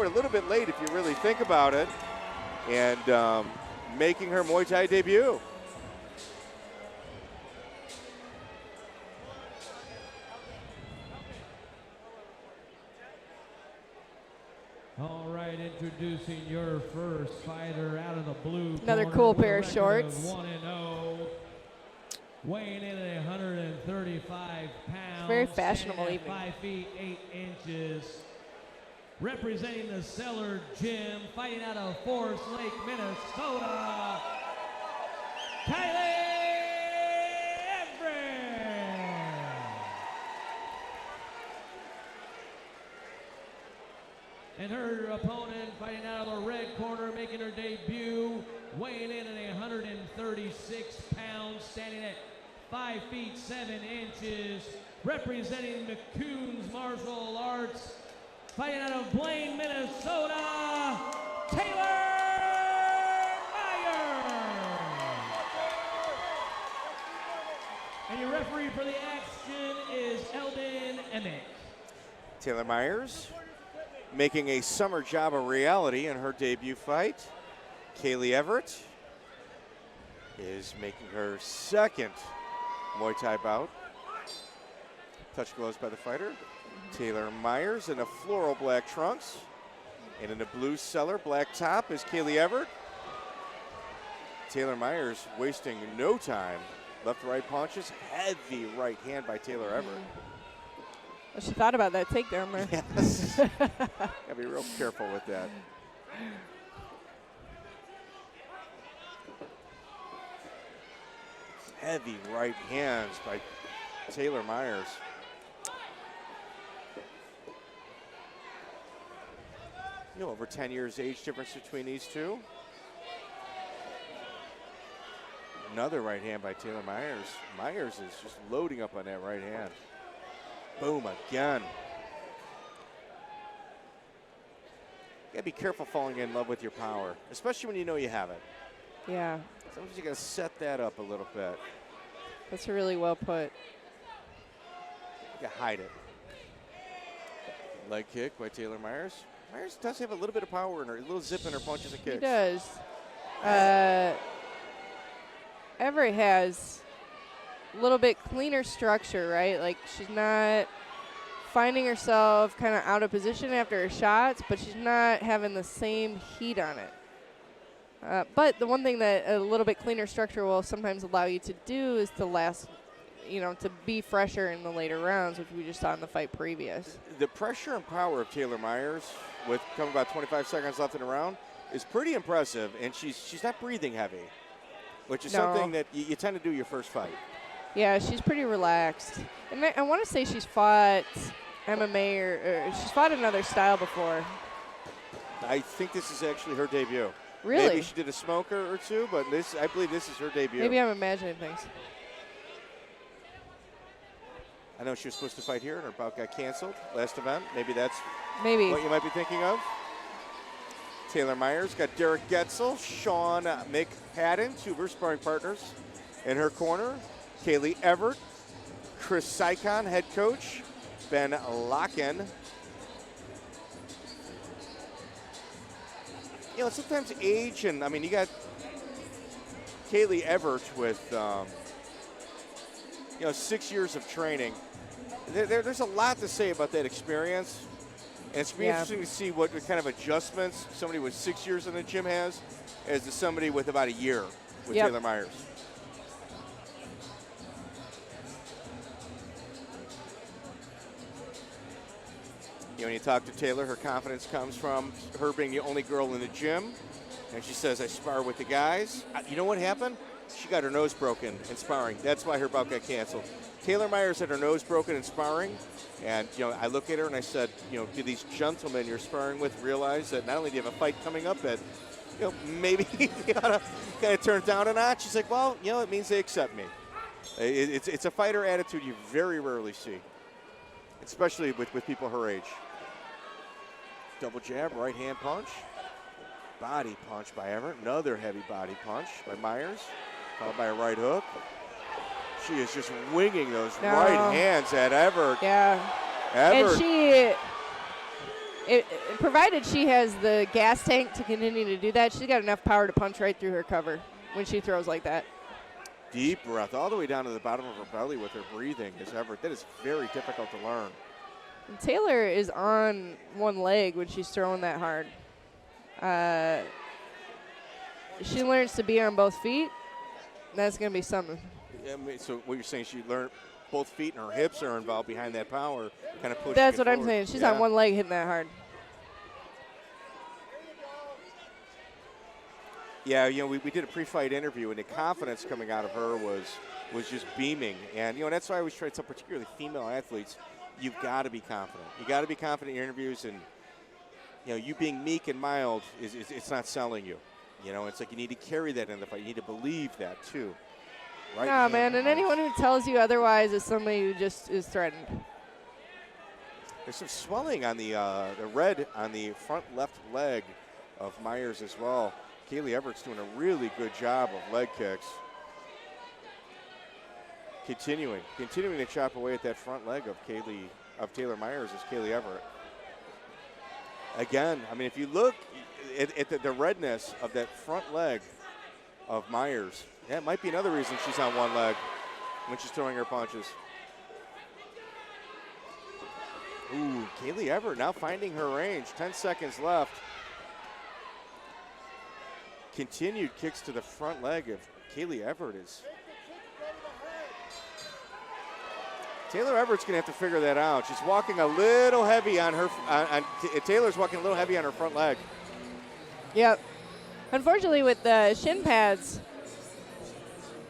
forward a little bit late if you really think about it, and making her Muay Thai debut. All right, introducing your first fighter out of the blue. Another cool pair of shorts. 1-0, weighing in at 135 pounds. Very fashionable evening. 5 feet 8 inches. Representing the Cellar Gym, fighting out of Forest Lake, Minnesota, Kailey Everett. And her opponent fighting out of the red corner, making her debut, weighing in at 136 pounds, standing at 5 feet 7 inches, representing McCoon's Martial Arts, fighting out of Blaine, Minnesota, Taylor Meyers. And your referee for the action is Eldon Emmett. Taylor Meyers making a summer job a reality in her debut fight. Kailey Everett is making her second Muay Thai bout. Touch gloves by the fighter. Taylor Meyers in a floral black trunks. And in a blue Cellar black top is Kailey Everett. Taylor Meyers wasting no time. Left-right punches. Heavy right hand by Taylor Everett. Well, she thought about that takedown there. Yes. Gotta be real careful with that. Heavy right hands by Taylor Meyers. You know, over 10 years age difference between these two. Another right hand by Taylor Meyers. Meyers is just loading up on that right hand. Boom, again. You gotta be careful falling in love with your power, especially when you know you have it. Yeah. Sometimes you gotta set that up a little bit. That's really well put. You gotta hide it. Leg kick by Taylor Meyers. Meyers does have a little bit of power in her, a little zip in her punches and kicks. He does. Everett has a little bit cleaner structure, right? Like, she's not finding herself kind of out of position after her shots, but she's not having the same heat on it. But the one thing that a little bit cleaner structure will sometimes allow you to do is to last, you know, to be fresher in the later rounds, which we just saw in the fight previous. The pressure and power of Taylor Meyers, with coming about 25 seconds left in the round, is pretty impressive, and she's not breathing heavy, which is something that you tend to do your first fight. Yeah, she's pretty relaxed. And I want to say she's fought MMA or she's fought another style before. I think this is actually her debut. Really? Maybe she did a smoker or two, but I believe this is her debut. Maybe I'm imagining things. I know she was supposed to fight here, and her bout got canceled last event. Maybe that's what you might be thinking of. Taylor Meyers got Derek Getzel, Sean McPadden, two of her sparring partners in her corner. Kailey Everett, Chris Sykon, head coach, Ben Locken. You know, sometimes age and, I mean, you got Kailey Everett with, 6 years of training. There's a lot to say about that experience. And it's going to be interesting to see what kind of adjustments somebody with 6 years in the gym has as to somebody with about a year with Taylor Meyers. You know, when you talk to Taylor, her confidence comes from her being the only girl in the gym. And she says, I spar with the guys. You know what happened? She got her nose broken in sparring. That's why her bout got canceled. Taylor Meyers had her nose broken in sparring. And, I look at her and I said, do these gentlemen you're sparring with realize that not only do you have a fight coming up that, maybe you gotta kind of turn it down a notch? She's like, well, it means they accept me. It's a fighter attitude you very rarely see, especially with people her age. Double jab, right hand punch. Body punch by Everett. Another heavy body punch by Meyers, followed by a right hook. She is just winging those right hands at Everett. Yeah. Everett. And provided she has the gas tank to continue to do that, she's got enough power to punch right through her cover when she throws like that. Deep breath all the way down to the bottom of her belly with her breathing is Everett. That is very difficult to learn. And Taylor is on one leg when she's throwing that hard. She learns to be on both feet. That's going to be something. I mean, so what you're saying, she learned both feet and her hips are involved behind that power, kind of pushing. That's what forward. I'm saying. She's yeah. on one leg hitting that hard. Yeah, we did a pre-fight interview, and the confidence coming out of her was just beaming. And, that's why I always try to tell particularly female athletes, you've got to be confident. You got to be confident in your interviews, and, you being meek and mild, it's not selling you. It's like you need to carry that in the fight. You need to believe that, too. Right? No, man, and anyone who tells you otherwise is somebody who just is threatened. There's some swelling on the red on the front left leg of Meyers as well. Kailey Everett's doing a really good job of leg kicks. Continuing to chop away at that front leg of Taylor Meyers is Kailey Everett. Again, I mean, if you look at the redness of that front leg of Meyers, that might be another reason she's on one leg when she's throwing her punches. Ooh, Kailey Everett now finding her range. 10 seconds left. Continued kicks to the front leg of Kailey Everett is. Taylor Everett's going to have to figure that out. She's walking a little heavy on her. Taylor's walking a little heavy on her front leg. Yep. Unfortunately, with the shin pads,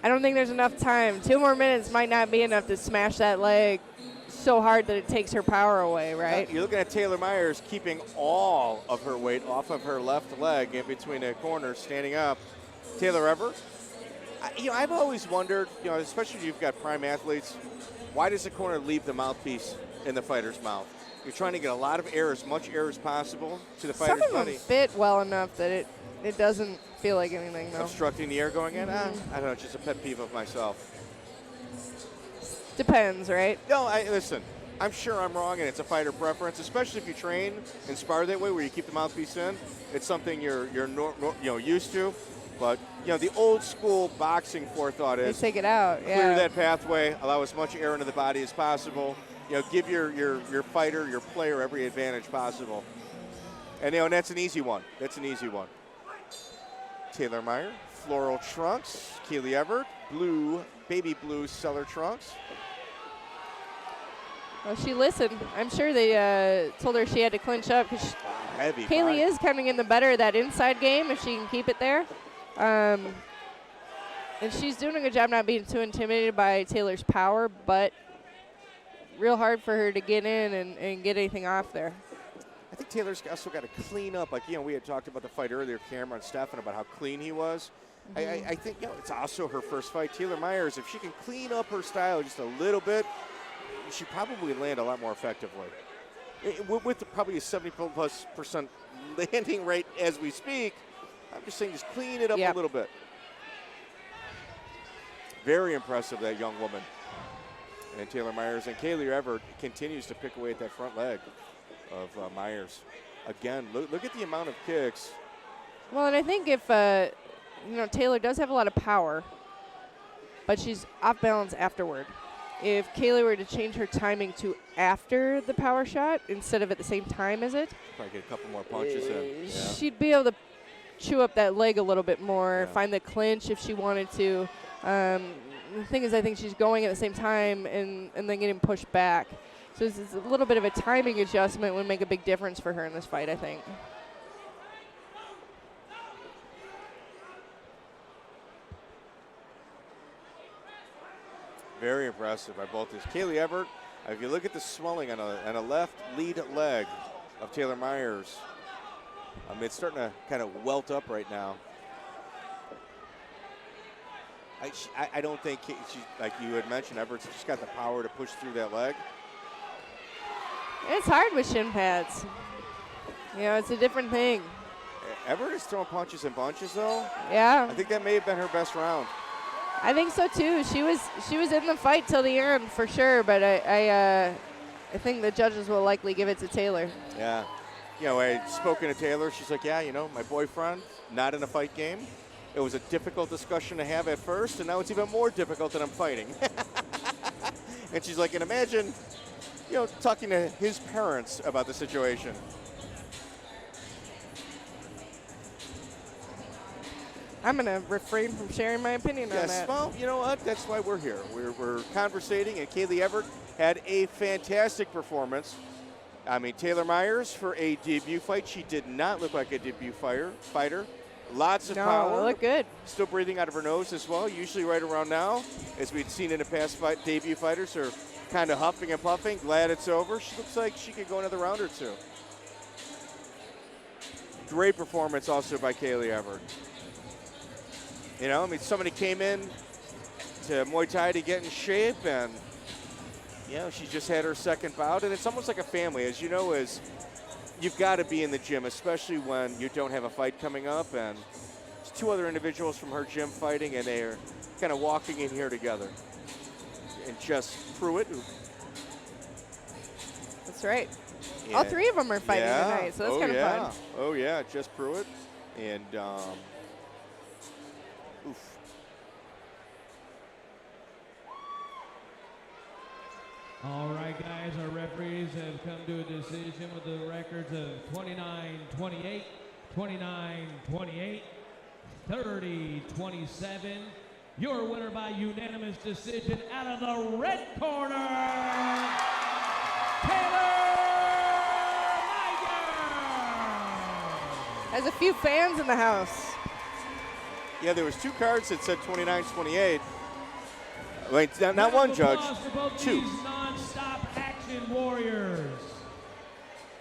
I don't think there's enough time. 2 more minutes might not be enough to smash that leg so hard that it takes her power away, right? You're looking at Taylor Meyers keeping all of her weight off of her left leg in between the corners, standing up. Taylor Everett, I've always wondered, especially if you've got prime athletes, why does the corner leave the mouthpiece in the fighter's mouth? You're trying to get a lot of air, as much air as possible to the fighter's body. Some of them fit well enough that it doesn't feel like anything, though. Obstructing the air going in? I don't know, it's just a pet peeve of myself. Depends, right? No, listen, I'm sure I'm wrong, and it's a fighter preference, especially if you train and spar that way where you keep the mouthpiece in. It's something you're used to. But, the old school boxing forethought is they take it out, clear that pathway, allow as much air into the body as possible. Give your fighter, your player, every advantage possible. And, that's an easy one. Taylor Meyers, floral trunks. Kailey Everett, baby blue Cellar trunks. Well, she listened. I'm sure they told her she had to clinch up because Kailey is coming in the better of that inside game if she can keep it there. And she's doing a good job not being too intimidated by Taylor's power, but real hard for her to get in and get anything off there. I think Taylor's also got to clean up. We had talked about the fight earlier, Cameron Stephan, about how clean he was. Mm-hmm. I think, it's also her first fight. Taylor Meyers, if she can clean up her style just a little bit, she probably land a lot more effectively. With probably a 70+% landing rate as we speak, I'm just saying just clean it up a little bit. Very impressive, that young woman. And Taylor Meyers, and Kailey Everett continues to pick away at that front leg of Meyers. Again, look at the amount of kicks. Well, and I think if, Taylor does have a lot of power, but she's off balance afterward. If Kailey were to change her timing to after the power shot instead of at the same time as it, probably get a couple more punches in. She'd be able to chew up that leg a little bit more, find the clinch if she wanted to. The thing is, I think she's going at the same time and then getting pushed back. So it's a little bit of a timing adjustment would make a big difference for her in this fight, I think. Very impressive by both these. Kailey Everett, if you look at the swelling on a left lead leg of Taylor Meyers, it's starting to kind of welt up right now. I don't think she, like you had mentioned, Everett's just got the power to push through that leg. It's hard with shin pads. It's a different thing. Everett is throwing punches in bunches, though. Yeah. I think that may have been her best round. I think so too. She was in the fight till the end for sure, but I think the judges will likely give it to Taylor. Yeah. I had spoken to Taylor. She's like, yeah, my boyfriend, not in a fight game. It was a difficult discussion to have at first, and now it's even more difficult that I'm fighting. And she's like, and imagine, talking to his parents about the situation. I'm going to refrain from sharing my opinion on that. Well, you know what? That's why we're here. We're conversating, and Kailey Everett had a fantastic performance. I mean, Taylor Meyers, for a debut fight, she did not look like a debut fighter. Lots of power. No, look good. Still breathing out of her nose as well. Usually right around now, as we'd seen in the past debut fighters, are kind of huffing and puffing. Glad it's over. She looks like she could go another round or two. Great performance also by Kailey Everett. Somebody came in to Muay Thai to get in shape, and she just had her second bout, and it's almost like a family. As you know, you've got to be in the gym, especially when you don't have a fight coming up, and there's two other individuals from her gym fighting, and they're kind of walking in here together. And Jess Pruitt. That's right. Yeah. All three of them are fighting tonight, so that's kind of fun. Oh, yeah, Jess Pruitt. And, All right, guys, our referees have come to a decision with the records of 29-28, 29-28, 30-27. Your winner by unanimous decision out of the red corner, Kailey Everett. There's a few fans in the house. Yeah, there was two cards that said 29-28. Wait, not one, Judge. For both two. These non-stop action warriors.